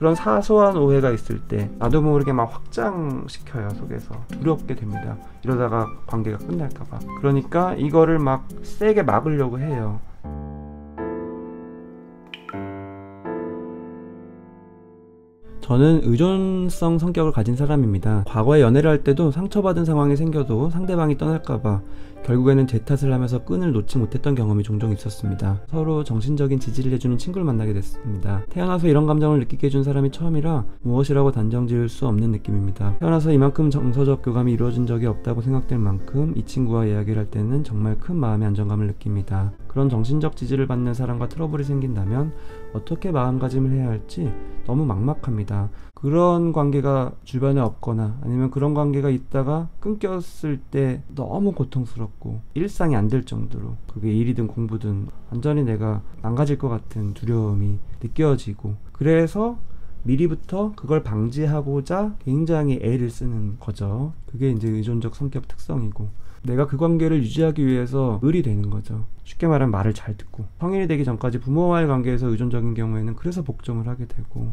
그런 사소한 오해가 있을 때 나도 모르게 막 확장시켜요. 속에서 두렵게 됩니다. 이러다가 관계가 끝날까봐. 그러니까 이거를 막 세게 막으려고 해요. 저는 의존성 성격을 가진 사람입니다. 과거에 연애를 할 때도 상처받은 상황이 생겨도 상대방이 떠날까봐 결국에는 제 탓을 하면서 끈을 놓지 못했던 경험이 종종 있었습니다. 서로 정신적인 지지를 해주는 친구를 만나게 됐습니다. 태어나서 이런 감정을 느끼게 해준 사람이 처음이라 무엇이라고 단정 지을 수 없는 느낌입니다. 태어나서 이만큼 정서적 교감이 이루어진 적이 없다고 생각될 만큼 이 친구와 이야기를 할 때는 정말 큰 마음의 안정감을 느낍니다. 그런 정신적 지지를 받는 사람과 트러블이 생긴다면 어떻게 마음가짐을 해야 할지 너무 막막합니다. 그런 관계가 주변에 없거나 아니면 그런 관계가 있다가 끊겼을 때 너무 고통스럽고 일상이 안 될 정도로, 그게 일이든 공부든 완전히 내가 망가질 것 같은 두려움이 느껴지고, 그래서 미리부터 그걸 방지하고자 굉장히 애를 쓰는 거죠. 그게 이제 의존적 성격 특성이고, 내가 그 관계를 유지하기 위해서 을이 되는 거죠. 쉽게 말하면 말을 잘 듣고, 성인이 되기 전까지 부모와의 관계에서 의존적인 경우에는 그래서 복종을 하게 되고,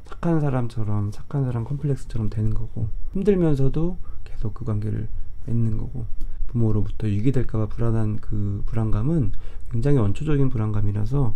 착한 사람처럼, 착한 사람 컴플렉스처럼 되는 거고, 힘들면서도 계속 그 관계를 맺는 거고, 부모로부터 유기될까봐 불안한 그 불안감은 굉장히 원초적인 불안감이라서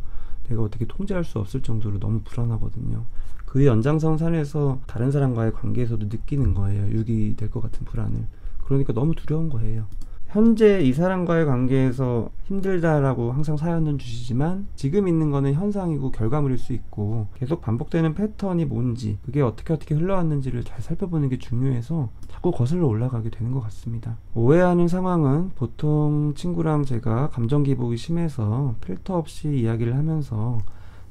내가 어떻게 통제할 수 없을 정도로 너무 불안하거든요. 그 연장선상에서 다른 사람과의 관계에서도 느끼는 거예요. 유기될 것 같은 불안을. 그러니까 너무 두려운 거예요. 현재 이 사람과의 관계에서 힘들다라고 항상 사연은 주시지만, 지금 있는 거는 현상이고 결과물일 수 있고, 계속 반복되는 패턴이 뭔지, 그게 어떻게 흘러왔는지를 잘 살펴보는 게 중요해서 자꾸 거슬러 올라가게 되는 것 같습니다. 오해하는 상황은 보통 친구랑 제가 감정 기복이 심해서 필터 없이 이야기를 하면서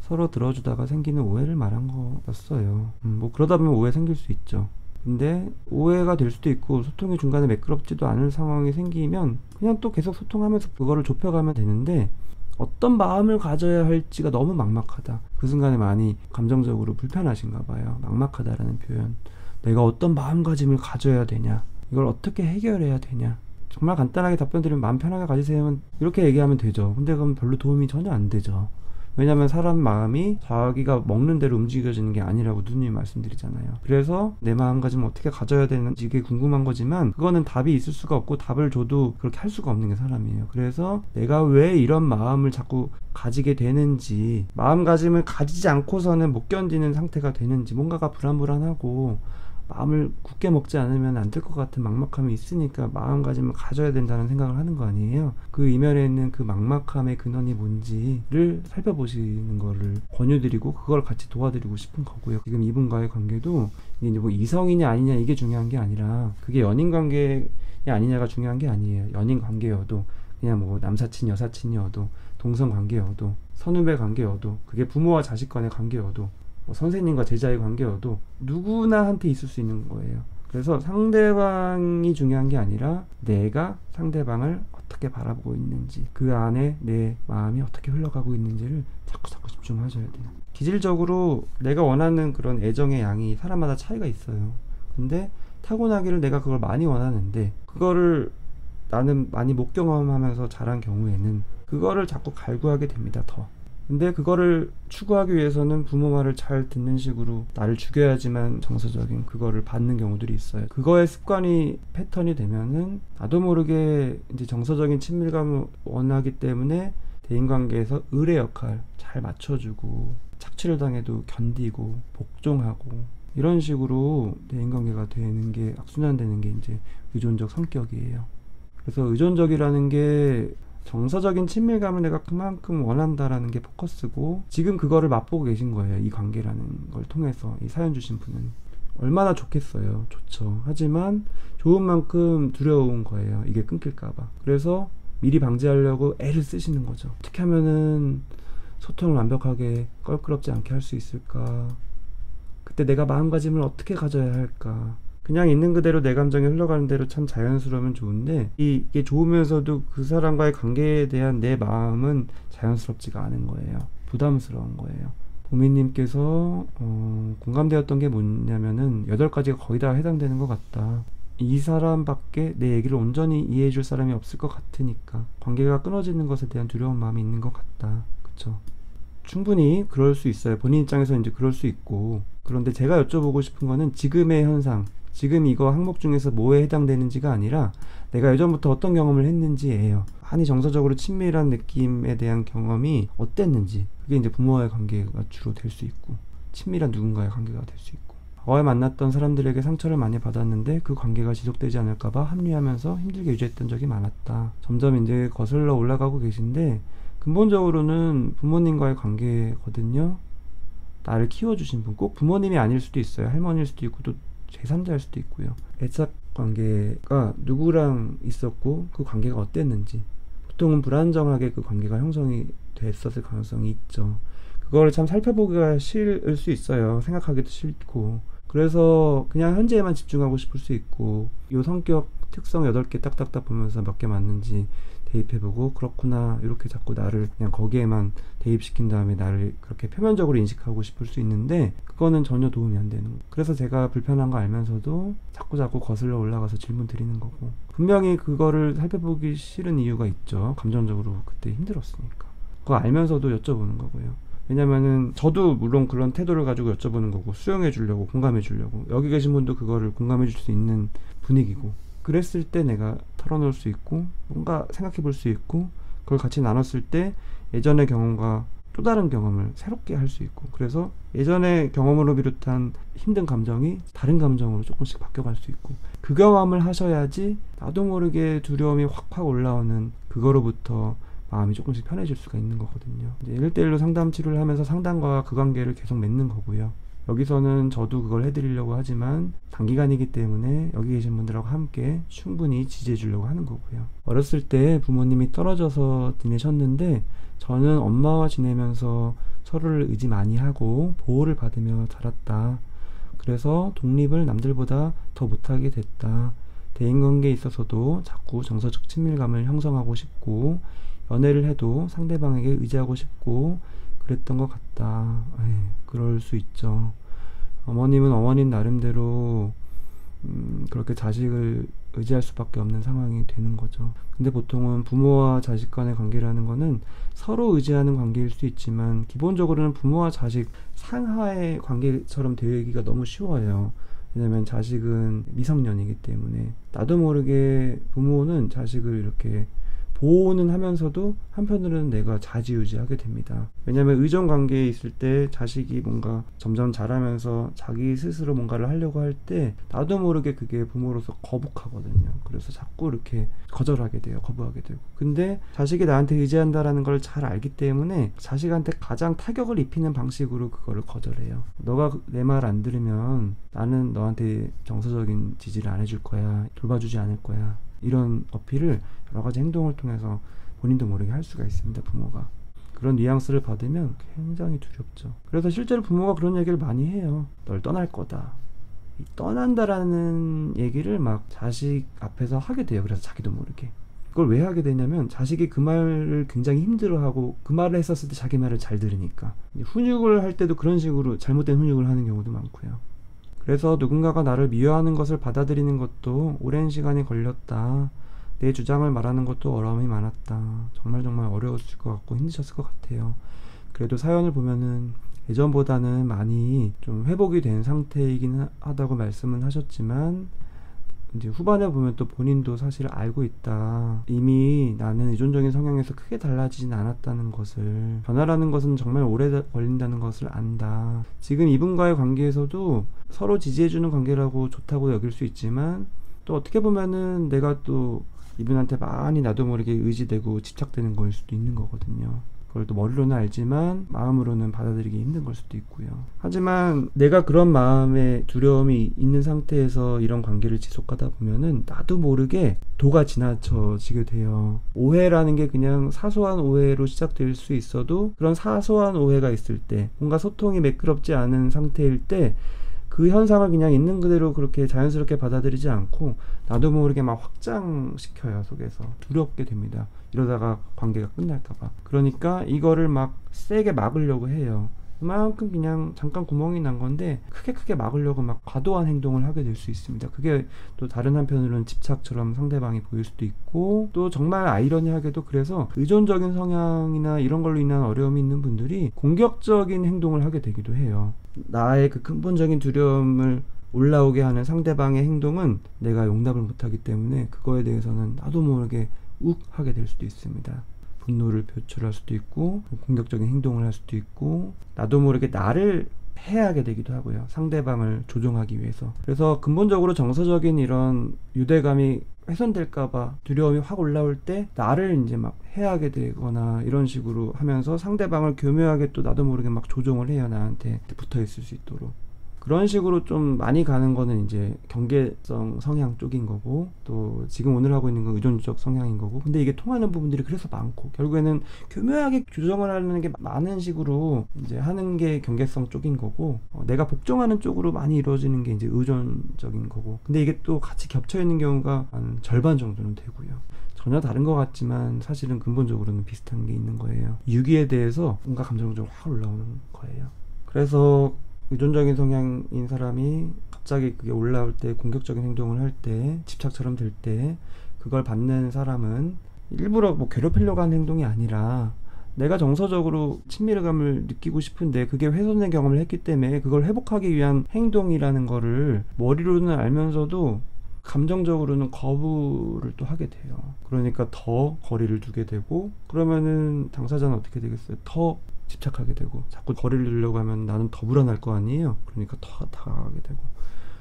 서로 들어주다가 생기는 오해를 말한 거였어요. 뭐 그러다 보면 오해 생길 수 있죠. 근데 오해가 될 수도 있고, 소통이 중간에 매끄럽지도 않은 상황이 생기면 그냥 또 계속 소통하면서 그거를 좁혀가면 되는데, 어떤 마음을 가져야 할지가 너무 막막하다. 그 순간에 많이 감정적으로 불편하신가 봐요. 막막하다라는 표현. 내가 어떤 마음가짐을 가져야 되냐, 이걸 어떻게 해결해야 되냐. 정말 간단하게 답변 드리면 마음 편하게 가지세요, 이렇게 얘기하면 되죠. 근데 그건 별로 도움이 전혀 안 되죠. 왜냐면 사람 마음이 자기가 먹는 대로 움직여지는 게 아니라고 누누이 말씀드리잖아요. 그래서 내 마음가짐을 어떻게 가져야 되는지 이게 궁금한 거지만, 그거는 답이 있을 수가 없고 답을 줘도 그렇게 할 수가 없는 게 사람이에요. 그래서 내가 왜 이런 마음을 자꾸 가지게 되는지, 마음가짐을 가지지 않고서는 못 견디는 상태가 되는지, 뭔가가 불안불안하고 마음을 굳게 먹지 않으면 안 될 것 같은 막막함이 있으니까 마음가짐을 가져야 된다는 생각을 하는 거 아니에요. 그 이면에 있는 그 막막함의 근원이 뭔지를 살펴보시는 거를 권유드리고, 그걸 같이 도와드리고 싶은 거고요. 지금 이분과의 관계도 이게 뭐 이성이냐 아니냐 이게 중요한 게 아니라, 그게 연인 관계냐 아니냐가 중요한 게 아니에요. 연인 관계여도, 그냥 뭐 남사친 여사친이어도, 동성 관계여도, 선후배 관계여도, 그게 부모와 자식 간의 관계여도, 선생님과 제자의 관계여도 누구나 한테 있을 수 있는 거예요. 그래서 상대방이 중요한 게 아니라 내가 상대방을 어떻게 바라보고 있는지, 그 안에 내 마음이 어떻게 흘러가고 있는지를 자꾸 집중하셔야 돼요. 기질적으로 내가 원하는 그런 애정의 양이 사람마다 차이가 있어요. 근데 타고나기를 내가 그걸 많이 원하는데, 그거를 나는 많이 못 경험하면서 자란 경우에는 그거를 자꾸 갈구하게 됩니다. 더. 근데 그거를 추구하기 위해서는 부모 말을 잘 듣는 식으로 나를 죽여야지만 정서적인 그거를 받는 경우들이 있어요. 그거의 습관이 패턴이 되면은 나도 모르게 이제 정서적인 친밀감을 원하기 때문에 대인관계에서 을의 역할 잘 맞춰주고, 착취를 당해도 견디고 복종하고, 이런 식으로 대인관계가 되는 게, 악순환되는 게 이제 의존적 성격이에요. 그래서 의존적이라는 게 정서적인 친밀감을 내가 그만큼 원한다라는 게 포커스고, 지금 그거를 맛보고 계신 거예요. 이 관계라는 걸 통해서. 이 사연 주신 분은 얼마나 좋겠어요. 좋죠. 하지만 좋은 만큼 두려운 거예요. 이게 끊길까봐. 그래서 미리 방지하려고 애를 쓰시는 거죠. 어떻게 하면은 소통을 완벽하게 껄끄럽지 않게 할 수 있을까? 그때 내가 마음가짐을 어떻게 가져야 할까? 그냥 있는 그대로 내 감정이 흘러가는 대로 참 자연스러우면 좋은데, 이게 좋으면서도 그 사람과의 관계에 대한 내 마음은 자연스럽지가 않은 거예요. 부담스러운 거예요. 보미님께서 공감되었던 게 뭐냐면은 8가지가 거의 다 해당되는 것 같다. 이 사람밖에 내 얘기를 온전히 이해해줄 사람이 없을 것 같으니까 관계가 끊어지는 것에 대한 두려운 마음이 있는 것 같다. 그쵸? 충분히 그럴 수 있어요. 본인 입장에서 이제 그럴 수 있고, 그런데 제가 여쭤보고 싶은 거는 지금의 현상, 지금 이거 항목 중에서 뭐에 해당되는지가 아니라 내가 예전부터 어떤 경험을 했는지예요. 많이 정서적으로 친밀한 느낌에 대한 경험이 어땠는지, 그게 이제 부모와의 관계가 주로 될 수 있고, 친밀한 누군가의 관계가 될 수 있고, 과거에 만났던 사람들에게 상처를 많이 받았는데 그 관계가 지속되지 않을까봐 합리하면서 힘들게 유지했던 적이 많았다. 점점 이제 거슬러 올라가고 계신데, 근본적으로는 부모님과의 관계거든요. 나를 키워주신 분, 꼭 부모님이 아닐 수도 있어요. 할머니일 수도 있고 또 제3자일 수도 있고요. 애착 관계가 누구랑 있었고 그 관계가 어땠는지, 보통은 불안정하게 그 관계가 형성이 됐었을 가능성이 있죠. 그거를 참 살펴보기가 싫을 수 있어요. 생각하기도 싫고. 그래서 그냥 현재에만 집중하고 싶을 수 있고, 요 성격 특성 8개 딱딱딱 보면서 몇 개 맞는지 대입해보고, 그렇구나 이렇게 자꾸 나를 그냥 거기에만 대입시킨 다음에 나를 그렇게 표면적으로 인식하고 싶을 수 있는데, 그거는 전혀 도움이 안 되는 거예요. 그래서 제가 불편한 거 알면서도 자꾸 거슬러 올라가서 질문 드리는 거고, 분명히 그거를 살펴보기 싫은 이유가 있죠. 감정적으로 그때 힘들었으니까. 그거 알면서도 여쭤보는 거고요. 왜냐면은 저도 물론 그런 태도를 가지고 여쭤보는 거고, 수용해 주려고, 공감해 주려고, 여기 계신 분도 그거를 공감해 줄 수 있는 분위기고, 그랬을 때 내가 털어놓을 수 있고 뭔가 생각해 볼 수 있고, 그걸 같이 나눴을 때 예전의 경험과 또 다른 경험을 새롭게 할 수 있고, 그래서 예전의 경험으로 비롯한 힘든 감정이 다른 감정으로 조금씩 바뀌어갈 수 있고, 그 경험을 하셔야지 나도 모르게 두려움이 확 올라오는 그거로부터 마음이 조금씩 편해질 수가 있는 거거든요. 이제 1대1로 상담 치료를 하면서 상담과 그 관계를 계속 맺는 거고요. 여기서는 저도 그걸 해드리려고 하지만 단기간이기 때문에 여기 계신 분들하고 함께 충분히 지지해 주려고 하는 거고요. 어렸을 때 부모님이 떨어져서 지내셨는데, 저는 엄마와 지내면서 서로를 의지 많이 하고 보호를 받으며 자랐다. 그래서 독립을 남들보다 더 못하게 됐다. 대인관계에 있어서도 자꾸 정서적 친밀감을 형성하고 싶고, 연애를 해도 상대방에게 의지하고 싶고 그랬던 것 같다. 그럴 수 있죠. 어머님은 어머님 나름대로 그렇게 자식을 의지할 수밖에 없는 상황이 되는 거죠. 근데 보통은 부모와 자식 간의 관계라는 거는 서로 의지하는 관계일 수 있지만, 기본적으로는 부모와 자식 상하의 관계처럼 되기가 너무 쉬워요. 왜냐면 자식은 미성년이기 때문에. 나도 모르게 부모는 자식을 이렇게 보호는 하면서도 한편으로는 내가 좌지우지하게 됩니다. 왜냐면 의존 관계에 있을 때 자식이 뭔가 점점 자라면서 자기 스스로 뭔가를 하려고 할 때 나도 모르게 그게 부모로서 거북하거든요. 그래서 자꾸 이렇게 거절하게 돼요. 거부하게 되고. 근데 자식이 나한테 의지한다라는 걸 잘 알기 때문에 자식한테 가장 타격을 입히는 방식으로 그거를 거절해요. 너가 내 말 안 들으면 나는 너한테 정서적인 지지를 안 해줄 거야. 돌봐주지 않을 거야. 이런 어필을 여러 가지 행동을 통해서 본인도 모르게 할 수가 있습니다. 부모가 그런 뉘앙스를 받으면 굉장히 두렵죠. 그래서 실제로 부모가 그런 얘기를 많이 해요. 널 떠날 거다. 이 떠난다라는 얘기를 막 자식 앞에서 하게 돼요. 그래서 자기도 모르게. 그걸 왜 하게 되냐면, 자식이 그 말을 굉장히 힘들어하고 그 말을 했었을 때 자기 말을 잘 들으니까. 훈육을 할 때도 그런 식으로 잘못된 훈육을 하는 경우도 많고요. 그래서 누군가가 나를 미워하는 것을 받아들이는 것도 오랜 시간이 걸렸다. 내 주장을 말하는 것도 어려움이 많았다. 정말 어려웠을 것 같고 힘드셨을 것 같아요. 그래도 사연을 보면은 예전보다는 많이 좀 회복이 된 상태이긴 하다고 말씀은 하셨지만, 이제 후반에 보면 또 본인도 사실 알고 있다. 이미 나는 의존적인 성향에서 크게 달라지진 않았다는 것을, 변화라는 것은 정말 오래 걸린다는 것을 안다. 지금 이분과의 관계에서도 서로 지지해주는 관계라고 좋다고 여길 수 있지만, 또 어떻게 보면은 내가 또 이분한테 많이 나도 모르게 의지되고 집착되는 거일 수도 있는 거거든요. 그걸 또 머리로는 알지만 마음으로는 받아들이기 힘든 걸 수도 있고요. 하지만 내가 그런 마음의 두려움이 있는 상태에서 이런 관계를 지속하다 보면은 나도 모르게 도가 지나쳐지게 돼요. 오해라는 게 그냥 사소한 오해로 시작될 수 있어도, 그런 사소한 오해가 있을 때, 뭔가 소통이 매끄럽지 않은 상태일 때 그 현상을 그냥 있는 그대로 그렇게 자연스럽게 받아들이지 않고 나도 모르게 막 확장시켜요. 속에서 두렵게 됩니다. 이러다가 관계가 끝날까봐. 그러니까 이거를 막 세게 막으려고 해요. 그만큼 그냥 잠깐 구멍이 난 건데 크게 막으려고 막 과도한 행동을 하게 될 수 있습니다. 그게 또 다른 한편으로는 집착처럼 상대방이 보일 수도 있고, 또 정말 아이러니하게도 그래서 의존적인 성향이나 이런 걸로 인한 어려움이 있는 분들이 공격적인 행동을 하게 되기도 해요. 나의 그 근본적인 두려움을 올라오게 하는 상대방의 행동은 내가 용납을 못하기 때문에 그거에 대해서는 나도 모르게 욱 하게 될 수도 있습니다. 분노를 표출할 수도 있고 공격적인 행동을 할 수도 있고 나도 모르게 나를 해하게 되기도 하고요. 상대방을 조종하기 위해서. 그래서 근본적으로 정서적인 이런 유대감이 훼손될까봐 두려움이 확 올라올 때 나를 이제 막 해하게 되거나 이런 식으로 하면서 상대방을 교묘하게 또 나도 모르게 막 조종을 해요. 나한테 붙어 있을 수 있도록. 그런 식으로 좀 많이 가는 거는 이제 경계성 성향 쪽인 거고, 또 지금 오늘 하고 있는 건 의존적 성향인 거고, 근데 이게 통하는 부분들이 그래서 많고, 결국에는 교묘하게 규정을 하는 게 많은 식으로 이제 하는 게 경계성 쪽인 거고, 내가 복종하는 쪽으로 많이 이루어지는 게 이제 의존적인 거고, 근데 이게 또 같이 겹쳐 있는 경우가 한 절반 정도는 되고요. 전혀 다른 것 같지만 사실은 근본적으로는 비슷한 게 있는 거예요. 유기에 대해서 뭔가 감정적으로 확 올라오는 거예요. 그래서 의존적인 성향인 사람이 갑자기 그게 올라올 때, 공격적인 행동을 할 때, 집착처럼 될 때 그걸 받는 사람은 일부러 뭐 괴롭히려고 하는 행동이 아니라 내가 정서적으로 친밀감을 느끼고 싶은데 그게 훼손된 경험을 했기 때문에 그걸 회복하기 위한 행동이라는 거를 머리로는 알면서도 감정적으로는 거부를 또 하게 돼요. 그러니까 더 거리를 두게 되고, 그러면은 당사자는 어떻게 되겠어요? 더 집착하게 되고, 자꾸 거리를 두려고 하면 나는 더 불안할 거 아니에요. 그러니까 더 다가가게 되고,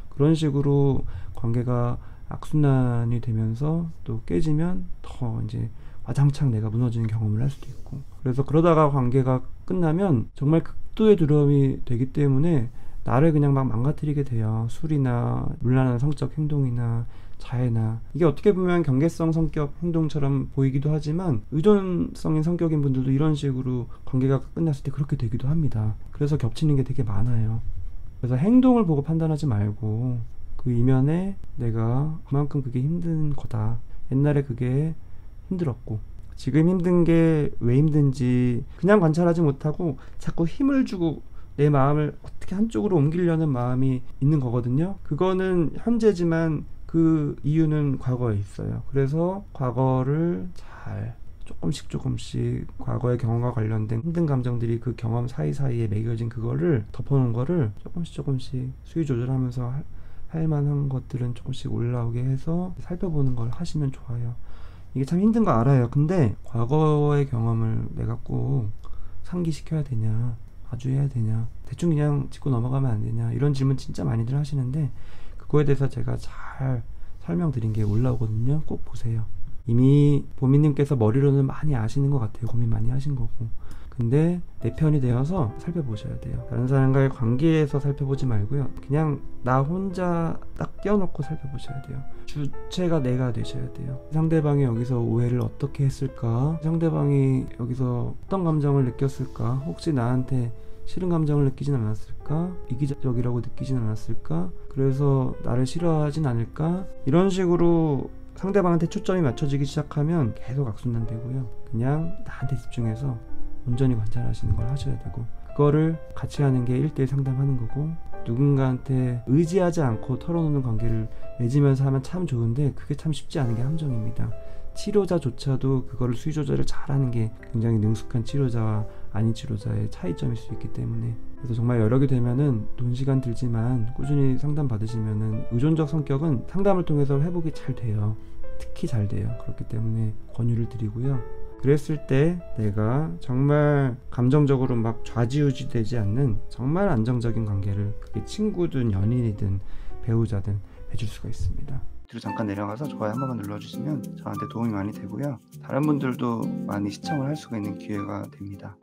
그런 식으로 관계가 악순환이 되면서 또 깨지면 더 이제 와장창 내가 무너지는 경험을 할 수도 있고, 그래서 그러다가 관계가 끝나면 정말 극도의 두려움이 되기 때문에 나를 그냥 막 망가뜨리게 돼요. 술이나 물란한 성적 행동이나 자해나. 이게 어떻게 보면 경계성 성격 행동처럼 보이기도 하지만 의존성인 성격인 분들도 이런 식으로 관계가 끝났을 때 그렇게 되기도 합니다. 그래서 겹치는 게 되게 많아요. 그래서 행동을 보고 판단하지 말고 그 이면에 내가 그만큼 그게 힘든 거다. 옛날에 그게 힘들었고 지금 힘든 게 왜 힘든지 그냥 관찰하지 못하고 자꾸 힘을 주고 내 마음을 어떻게 한쪽으로 옮기려는 마음이 있는 거거든요. 그거는 현재지만 그 이유는 과거에 있어요. 그래서 과거를 잘 조금씩 과거의 경험과 관련된 힘든 감정들이 그 경험 사이사이에 매겨진 그거를 덮어놓은 거를 조금씩 수위 조절하면서 할 만한 것들은 조금씩 올라오게 해서 살펴보는 걸 하시면 좋아요. 이게 참 힘든 거 알아요. 근데 과거의 경험을 내가 꼭 상기시켜야 되냐, 마주해야 되냐, 대충 그냥 짚고 넘어가면 안 되냐, 이런 질문 진짜 많이들 하시는데 그거에 대해서 제가 잘 설명드린 게 올라오거든요. 꼭 보세요. 이미 보미님께서 머리로는 많이 아시는 것 같아요. 고민 많이 하신 거고. 근데 내 편이 되어서 살펴보셔야 돼요. 다른 사람과의 관계에서 살펴보지 말고요. 그냥 나 혼자 딱 껴놓고 살펴보셔야 돼요. 주체가 내가 되셔야 돼요. 상대방이 여기서 오해를 어떻게 했을까? 상대방이 여기서 어떤 감정을 느꼈을까? 혹시 나한테 싫은 감정을 느끼진 않았을까? 이기적이라고 느끼진 않았을까? 그래서 나를 싫어하진 않을까? 이런 식으로 상대방한테 초점이 맞춰지기 시작하면 계속 악순환 되고요. 그냥 나한테 집중해서 온전히 관찰하시는 걸 하셔야 되고, 그거를 같이 하는 게 1대1 상담하는 거고, 누군가한테 의지하지 않고 털어놓는 관계를 맺으면서 하면 참 좋은데 그게 참 쉽지 않은 게 함정입니다. 치료자조차도 그거를 수위 조절을 잘하는 게 굉장히 능숙한 치료자와 아닌 치료자의 차이점일 수 있기 때문에, 그래서 정말 여력이 되면은 돈 시간 들지만 꾸준히 상담 받으시면은 의존적 성격은 상담을 통해서 회복이 잘 돼요. 특히 잘 돼요. 그렇기 때문에 권유를 드리고요. 그랬을 때 내가 정말 감정적으로 막 좌지우지 되지 않는 정말 안정적인 관계를, 그게 친구든 연인이든 배우자든 해줄 수가 있습니다. 뒤로 잠깐 내려가서 좋아요 한 번만 눌러주시면 저한테 도움이 많이 되고요. 다른 분들도 많이 시청을 할 수가 있는 기회가 됩니다.